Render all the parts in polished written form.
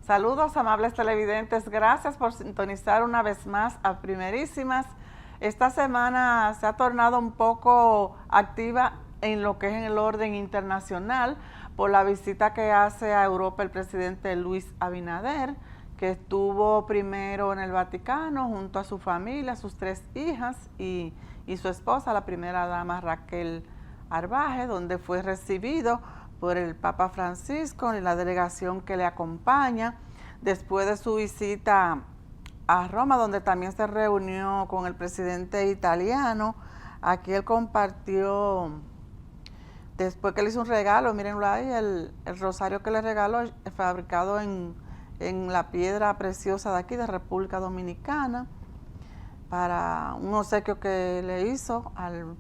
Saludos, amables televidentes. Gracias por sintonizar una vez más a Primerísimas. Esta semana se ha tornado un poco activa en lo que es en el orden internacional por la visita que hace a Europa el presidente Luis Abinader, que estuvo primero en el Vaticano junto a su familia, sus 3 hijas y su esposa, la primera dama Raquel Arbaje, donde fue recibido por el Papa Francisco y la delegación que le acompaña, después de su visita a Roma, donde también se reunió con el presidente italiano. Aquí él compartió, después que le hizo un regalo, mírenlo ahí, el rosario que le regaló, fabricado en la piedra preciosa de aquí, de República Dominicana, para un obsequio que le hizo al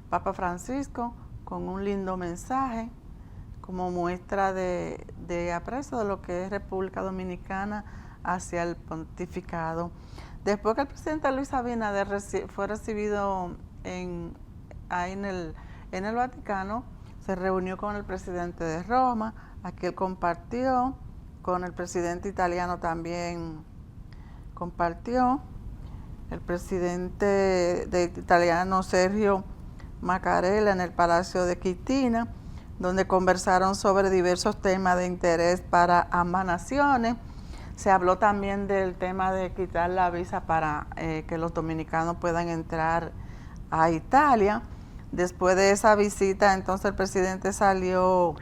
Papa Francisco, con un lindo mensaje, como muestra de aprecio de lo que es República Dominicana hacia el pontificado. Después que el presidente Luis Abinader fue recibido ahí en el Vaticano, se reunió con el presidente de Roma. Aquí él compartió, con el presidente italiano también compartió, el presidente italiano Sergio Mattarella en el Palacio de Quitina, donde conversaron sobre diversos temas de interés para ambas naciones. Se habló también del tema de quitar la visa para que los dominicanos puedan entrar a Italia. Después de esa visita, entonces el presidente salió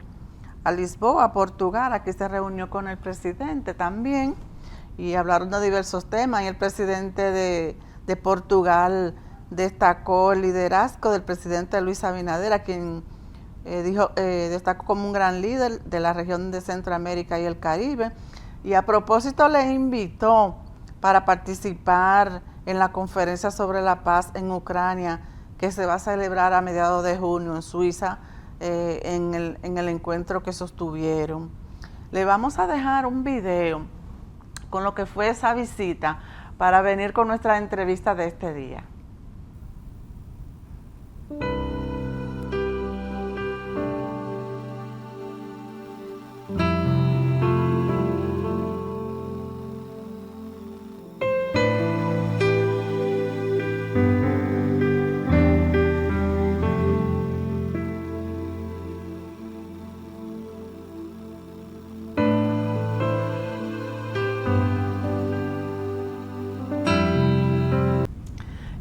a Lisboa, Portugal. Aquí se reunió con el presidente también y hablaron de diversos temas. Y el presidente de Portugal destacó el liderazgo del presidente Luis Abinader, a quien destacó como un gran líder de la región de Centroamérica y el Caribe. Y a propósito le invitó para participar en la conferencia sobre la paz en Ucrania, que se va a celebrar a mediados de junio en Suiza, en el encuentro que sostuvieron. Le vamos a dejar un video con lo que fue esa visita para venir con nuestra entrevista de este día.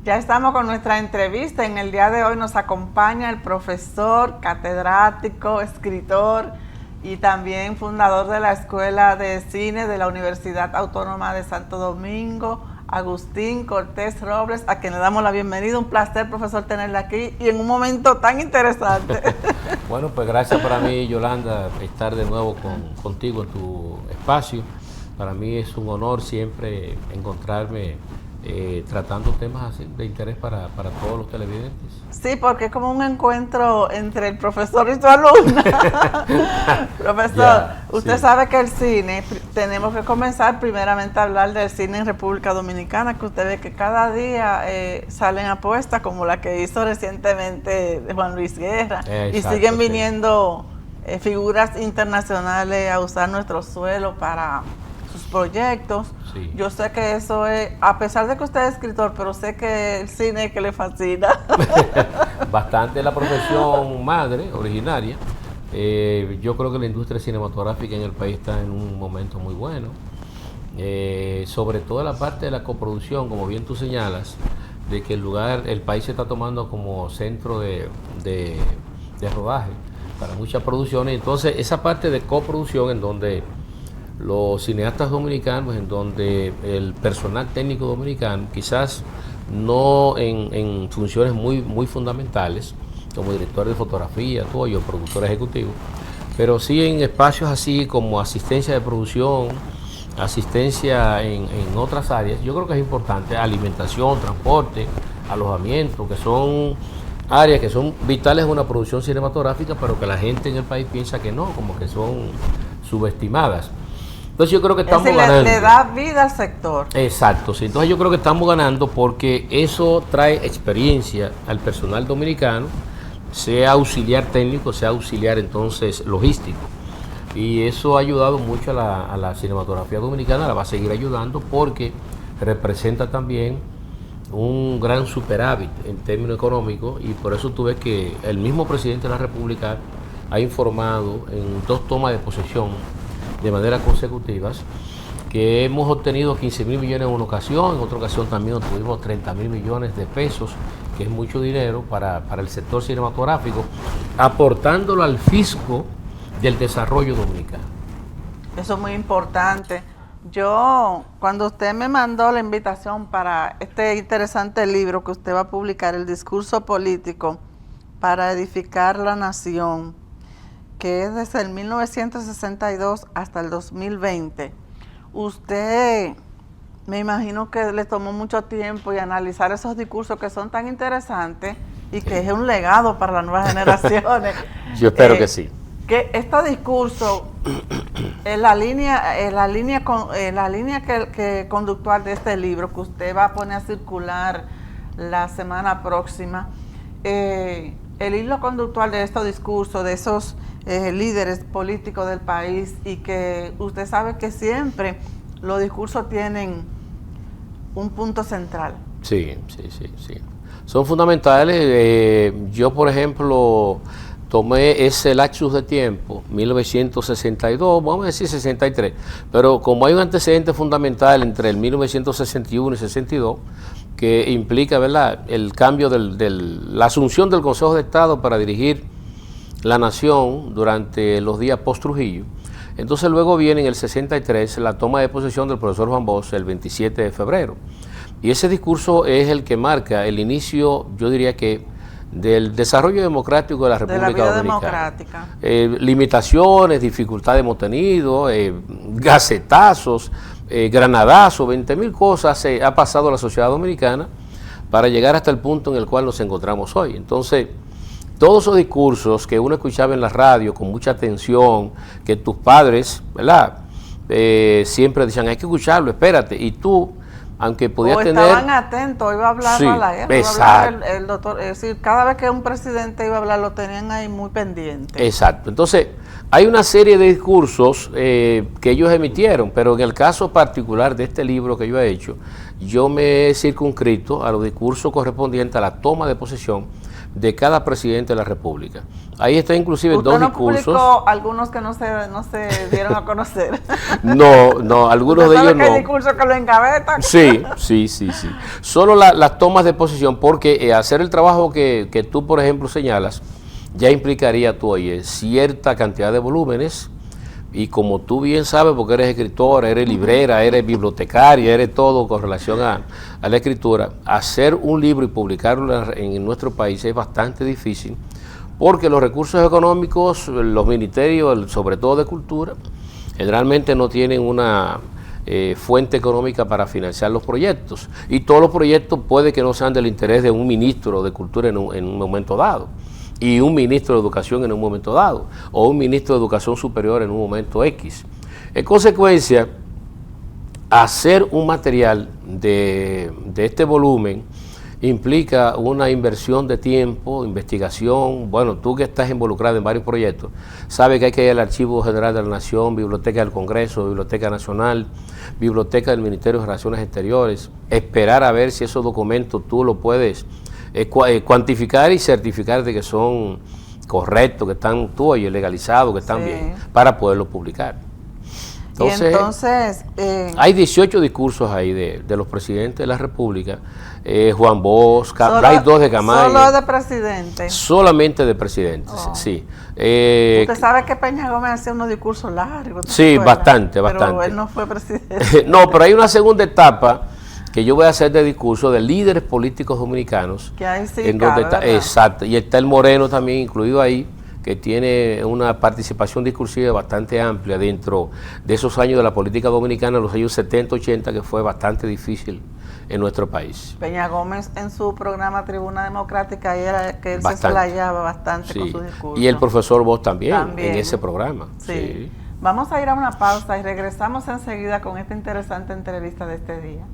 Ya estamos con nuestra entrevista. En el día de hoy nos acompaña el profesor, catedrático, escritor y también fundador de la Escuela de Cine de la Universidad Autónoma de Santo Domingo, Agustín Cortés Robles, a quien le damos la bienvenida. Un placer, profesor, tenerla aquí y en un momento tan interesante. Bueno, pues gracias para mí, Yolanda, estar de nuevo contigo en tu espacio. Para mí es un honor siempre encontrarme tratando temas así de interés para todos los televidentes. Sí, porque es como un encuentro entre el profesor y su alumna. Profesor, usted sabe que el cine, tenemos que comenzar primeramente a hablar del cine en República Dominicana, que usted ve que cada día salen apuestas como la que hizo recientemente de Juan Luis Guerra, y siguen viniendo figuras internacionales a usar nuestro suelo para sus proyectos. Sí. Yo sé que eso es, a pesar de que usted es escritor, pero sé que el cine es que le fascina. Bastante la profesión madre, originaria. Yo creo que la industria cinematográfica en el país está en un momento muy bueno. Sobre todo la parte de la coproducción, como bien tú señalas, de que el país se está tomando como centro de rodaje para muchas producciones. Entonces, esa parte de coproducción en donde los cineastas dominicanos, en donde el personal técnico dominicano, quizás no en funciones muy fundamentales, como director de fotografía, todo yo, productor ejecutivo, pero sí en espacios así como asistencia de producción, asistencia en otras áreas. Yo creo que es importante, alimentación, transporte, alojamiento, que son áreas que son vitales en una producción cinematográfica, pero que la gente en el país piensa que no, como que son subestimadas. Entonces yo creo que estamos ganando. Le da vida al sector. Exacto, sí. Entonces yo creo que estamos ganando porque eso trae experiencia al personal dominicano, sea auxiliar técnico, sea auxiliar entonces logístico. Y eso ha ayudado mucho a la cinematografía dominicana, la va a seguir ayudando porque representa también un gran superávit en términos económicos, y por eso tú ves que el mismo presidente de la República ha informado en 2 tomas de posesión de manera consecutivas que hemos obtenido 15.000 millones en una ocasión, en otra ocasión también obtuvimos 30.000 millones de pesos, que es mucho dinero para el sector cinematográfico, aportándolo al fisco del desarrollo dominicano. Eso es muy importante. Yo, cuando usted me mandó la invitación para este interesante libro que usted va a publicar, El discurso político para edificar la nación, que es desde el 1962 hasta el 2020, usted, me imagino que le tomó mucho tiempo y analizar esos discursos que son tan interesantes y que es un legado para las nuevas generaciones. Yo espero que sí. Que este discurso, la línea conductual de este libro que usted va a poner a circular la semana próxima, el hilo conductual de estos discursos, de esos líderes políticos del país, y que usted sabe que siempre los discursos tienen un punto central. Sí. Son fundamentales. Yo, por ejemplo, tomé ese lapsus de tiempo, 1962, vamos a decir 63, pero como hay un antecedente fundamental entre el 1961 y 62, que implica, ¿verdad?, el cambio la asunción del Consejo de Estado para dirigir la nación durante los días post-Trujillo. Entonces luego viene en el 63 la toma de posesión del profesor Juan Bosch el 27 de febrero. Y ese discurso es el que marca el inicio, yo diría que, del desarrollo democrático de la República Dominicana. Limitaciones, dificultades hemos tenido, gacetazos, granadazos, 20.000 cosas ha pasado a la sociedad dominicana para llegar hasta el punto en el cual nos encontramos hoy. Entonces, todos esos discursos que uno escuchaba en la radio con mucha atención, que tus padres, ¿verdad?, siempre decían, hay que escucharlo, espérate, y tú, aunque podías tener... estaban atentos, iba a hablar sí, Balaguer, exacto. Iba a hablar el doctor, es decir, cada vez que un presidente iba a hablar, lo tenían ahí muy pendiente. Exacto, entonces, hay una serie de discursos que ellos emitieron, pero en el caso particular de este libro que yo he hecho, yo me he circunscrito a los discursos correspondientes a la toma de posesión de cada presidente de la República. Ahí está inclusive dos discursos. ¿Publicó algunos que no se dieron a conocer? No, algunos de ellos no. ¿Hay discursos que lo engavetan? Sí. Solo las tomas de posesión, porque hacer el trabajo que tú, por ejemplo, señalas, ya implicaría tú, oye, cierta cantidad de volúmenes, y como tú bien sabes, porque eres escritora, eres librera, eres bibliotecaria, eres todo con relación a la escritura, hacer un libro y publicarlo en nuestro país es bastante difícil, porque los recursos económicos, los ministerios, sobre todo de cultura, generalmente no tienen una fuente económica para financiar los proyectos, y todos los proyectos puede que no sean del interés de un ministro de cultura en un momento dado, y un ministro de educación en un momento dado, o un ministro de educación superior en un momento X. En consecuencia, hacer un material de este volumen implica una inversión de tiempo, investigación. Bueno, tú que estás involucrado en varios proyectos, sabes que hay que ir al Archivo General de la Nación, Biblioteca del Congreso, Biblioteca Nacional, Biblioteca del Ministerio de Relaciones Exteriores, esperar a ver si esos documentos tú los puedes cuantificar y certificar de que son correctos, que están legalizados, que están bien, para poderlos publicar. Entonces, hay 18 discursos ahí de los presidentes de la República, Juan Bosch, hay 2 de Camayo. ¿Solo de presidentes? Solamente de presidentes, sí. Usted sabe que Peña Gómez hacía unos discursos largos. Sí, bastante. Pero él no fue presidente. No, pero hay una segunda etapa que yo voy a hacer de discurso de líderes políticos dominicanos. Que ahí sí en donde está, exacto, y está el Moreno también incluido ahí, que tiene una participación discursiva bastante amplia dentro de esos años de la política dominicana, los años 70, 80, que fue bastante difícil en nuestro país. Peña Gómez en su programa Tribuna Democrática era que él se explayaba bastante con su discurso. Y el profesor Bosch también en ese programa. Sí. Vamos a ir a una pausa y regresamos enseguida con esta interesante entrevista de este día.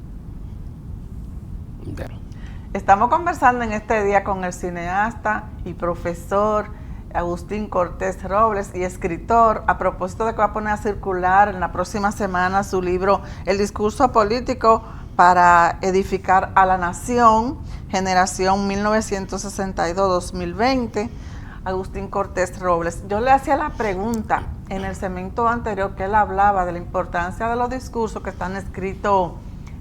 Estamos conversando en este día con el cineasta y profesor Agustín Cortés Robles, y escritor, a propósito de que va a poner a circular en la próxima semana su libro El discurso político para edificar a la nación, generación 1962-2020, Agustín Cortés Robles. Yo le hacía la pregunta en el segmento anterior que él hablaba de la importancia de los discursos que están escritos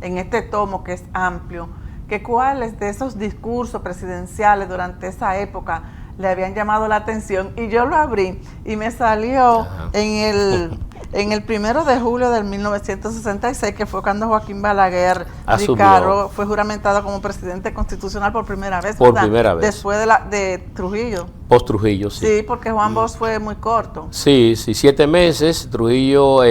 en este tomo, que es amplio, que cuáles de esos discursos presidenciales durante esa época le habían llamado la atención, y yo lo abrí y me salió en el 1 de julio del 1966, que fue cuando Joaquín Balaguer Ricardo fue juramentado como presidente constitucional por primera vez. Por primera vez. Después de Trujillo. Post Trujillo, sí. Sí, porque Juan Bosch fue muy corto. Sí, 7 meses. Trujillo,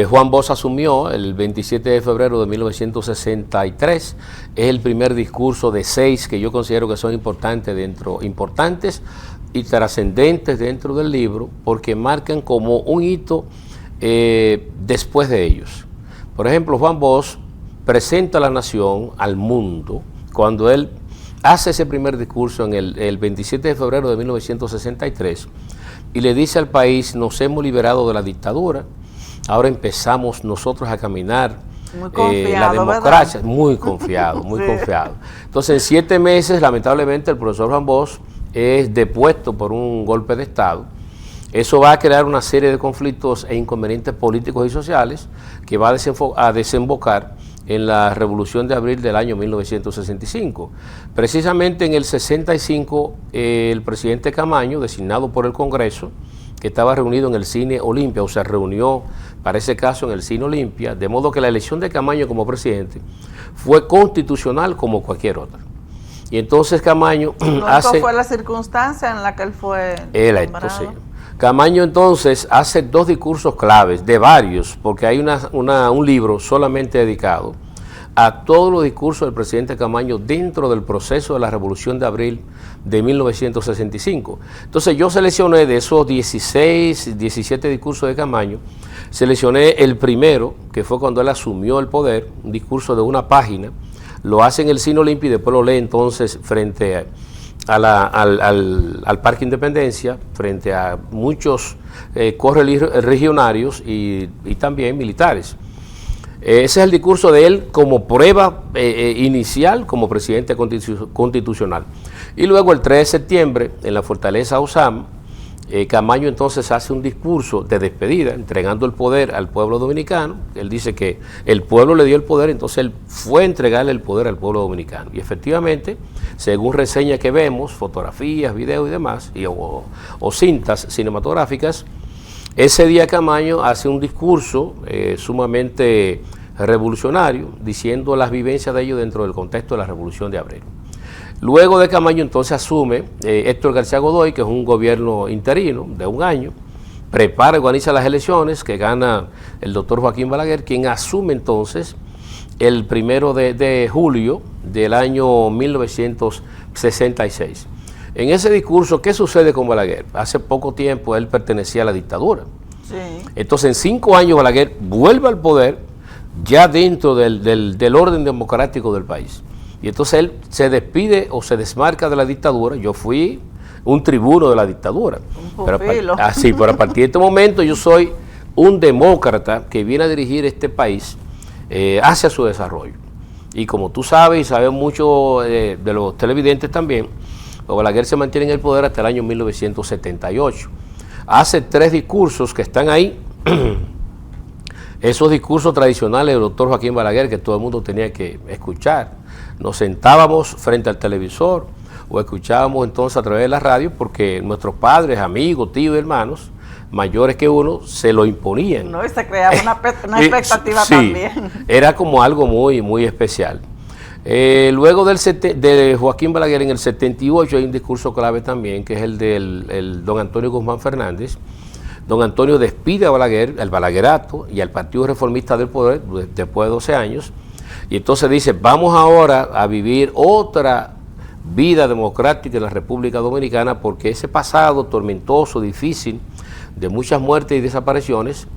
Juan Bosch asumió el 27 de febrero de 1963. Es el primer discurso de 6 que yo considero que son importantes y trascendentes dentro del libro, porque marcan como un hito después de ellos. Por ejemplo, Juan Bosch presenta a la nación, al mundo, cuando él hace ese primer discurso en el 27 de febrero de 1963, y le dice al país: nos hemos liberado de la dictadura, ahora empezamos nosotros a caminar la democracia. ¿Verdad? Muy confiado, muy confiado. Entonces, en 7 meses, lamentablemente, el profesor Juan Bosch es depuesto por un golpe de Estado. Eso va a crear una serie de conflictos e inconvenientes políticos y sociales que va a desembocar en la Revolución de Abril del año 1965. Precisamente en el 65, el presidente Camaño, designado por el Congreso, que estaba reunido en el Cine Olimpia, o se reunió para ese caso en el Cine Olimpia, de modo que la elección de Camaño como presidente fue constitucional como cualquier otra. Y entonces Camaño fue la circunstancia en la que él fue electo, sí. Camaño entonces hace 2 discursos claves, de varios, porque hay un libro solamente dedicado a todos los discursos del presidente Camaño dentro del proceso de la Revolución de Abril de 1965. Entonces yo seleccioné de esos 17 discursos de Camaño, seleccioné el primero, que fue cuando él asumió el poder, un discurso de 1 página, lo hace en el Cine Olimpia y después lo lee entonces frente al Parque Independencia, frente a muchos correligionarios y también militares. Ese es el discurso de él como prueba inicial como presidente constitucional. Y luego el 3 de septiembre, en la fortaleza Osama, Camaño entonces hace un discurso de despedida, entregando el poder al pueblo dominicano. Él dice que el pueblo le dio el poder, entonces él fue a entregarle el poder al pueblo dominicano. Y efectivamente, según reseñas que vemos, fotografías, videos y demás, o cintas cinematográficas, ese día Camaño hace un discurso sumamente revolucionario, diciendo las vivencias de ellos dentro del contexto de la Revolución de Abril. Luego de Camaño entonces asume Héctor García Godoy, que es un gobierno interino de 1 año, prepara y organiza las elecciones, que gana el doctor Joaquín Balaguer, quien asume entonces el 1 de julio del año 1966. En ese discurso, ¿qué sucede con Balaguer? Hace poco tiempo él pertenecía a la dictadura. Sí. Entonces, en 5 años Balaguer vuelve al poder ya dentro del orden democrático del país. Y entonces él se despide o se desmarca de la dictadura. Yo fui un tribuno de la dictadura. Pero a partir de este momento yo soy un demócrata que viene a dirigir este país hacia su desarrollo. Y como tú sabes y saben mucho de los televidentes también, Balaguer se mantiene en el poder hasta el año 1978. Hace 3 discursos que están ahí. Esos discursos tradicionales del doctor Joaquín Balaguer que todo el mundo tenía que escuchar. Nos sentábamos frente al televisor o escuchábamos entonces a través de la radio porque nuestros padres, amigos, tíos, hermanos, mayores que uno, se lo imponían. No, y se creaba una expectativa sí, también. Era como algo muy, muy especial. Luego de Joaquín Balaguer en el 78 hay un discurso clave también, que es el del don Antonio Guzmán Fernández. Don Antonio despide a Balaguer, al Balaguerato y al Partido Reformista del Poder después de 12 años. Y entonces dice, vamos ahora a vivir otra vida democrática en la República Dominicana, porque ese pasado tormentoso, difícil, de muchas muertes y desapariciones,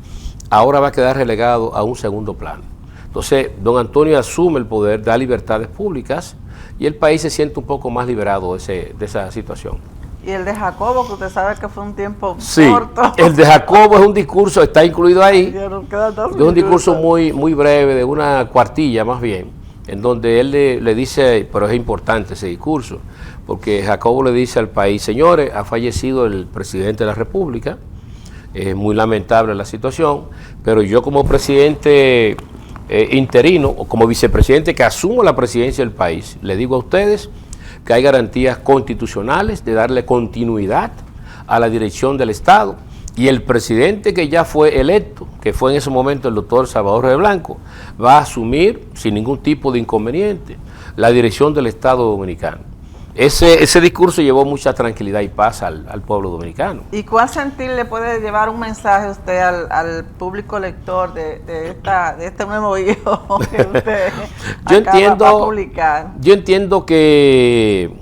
ahora va a quedar relegado a un segundo plano. Entonces, don Antonio asume el poder, da libertades públicas y el país se siente un poco más liberado de esa situación. Y el de Jacobo, que usted sabe que fue un tiempo Sí, corto. el de Jacobo es un discurso, está incluido ahí, Ya nos quedan 2 es un discurso minutos. muy breve, de una cuartilla más bien, en donde él le dice, pero es importante ese discurso, porque Jacobo le dice al país, señores, ha fallecido el presidente de la República, es muy lamentable la situación, pero yo como presidente interino, o como vicepresidente que asumo la presidencia del país, le digo a ustedes que hay garantías constitucionales de darle continuidad a la dirección del Estado, y el presidente que ya fue electo, que fue en ese momento el doctor Salvador de Blanco, va a asumir sin ningún tipo de inconveniente la dirección del Estado dominicano. Ese discurso llevó mucha tranquilidad y paz al pueblo dominicano. ¿Y cuál sentir le puede llevar un mensaje a usted al público lector de este nuevo hijo que usted acaba de publicar? Yo entiendo que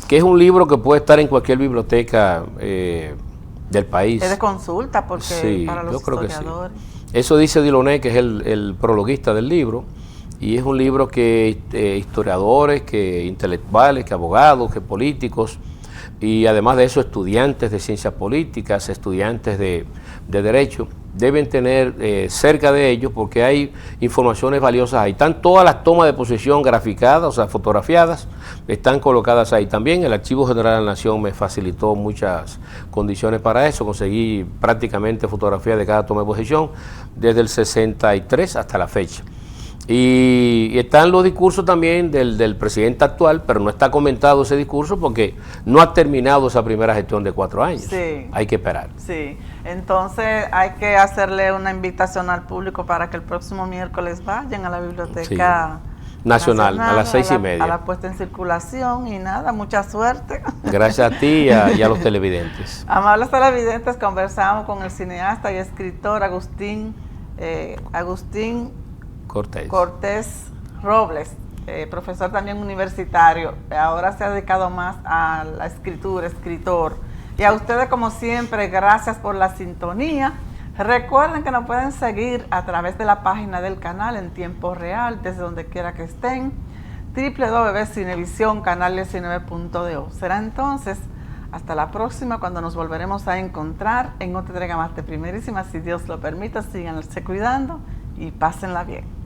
es un libro que puede estar en cualquier biblioteca del país. Es de consulta, porque sí, para los yo creo historiadores. Que sí. Eso dice Diloné, que es el prologuista del libro, y es un libro que historiadores, que intelectuales, que abogados, que políticos, y además de eso estudiantes de ciencias políticas, estudiantes de derecho, deben tener cerca de ellos, porque hay informaciones valiosas ahí. Están todas las tomas de posesión graficadas, o sea, fotografiadas, están colocadas ahí. También el Archivo General de la Nación me facilitó muchas condiciones para eso, conseguí prácticamente fotografías de cada toma de posesión, desde el 63 hasta la fecha. Y están los discursos también del presidente actual, pero no está comentado ese discurso porque no ha terminado esa primera gestión de 4 años. Sí. Hay que esperar. Sí, entonces hay que hacerle una invitación al público para que el próximo miércoles vayan a la Biblioteca Nacional a las 6:30. A la puesta en circulación y nada, mucha suerte. Gracias a ti y a los televidentes. Amables televidentes, conversamos con el cineasta y escritor Agustín Cortés Robles, profesor también universitario, ahora se ha dedicado más a la escritura, escritor. Y a ustedes, como siempre, gracias por la sintonía. Recuerden que nos pueden seguir a través de la página del canal en tiempo real, desde donde quiera que estén, www.cinevisión, canal 19.do. Será entonces hasta la próxima, cuando nos volveremos a encontrar en otra entrega más de Primerísima. Si Dios lo permite, síganse cuidando y pásenla bien.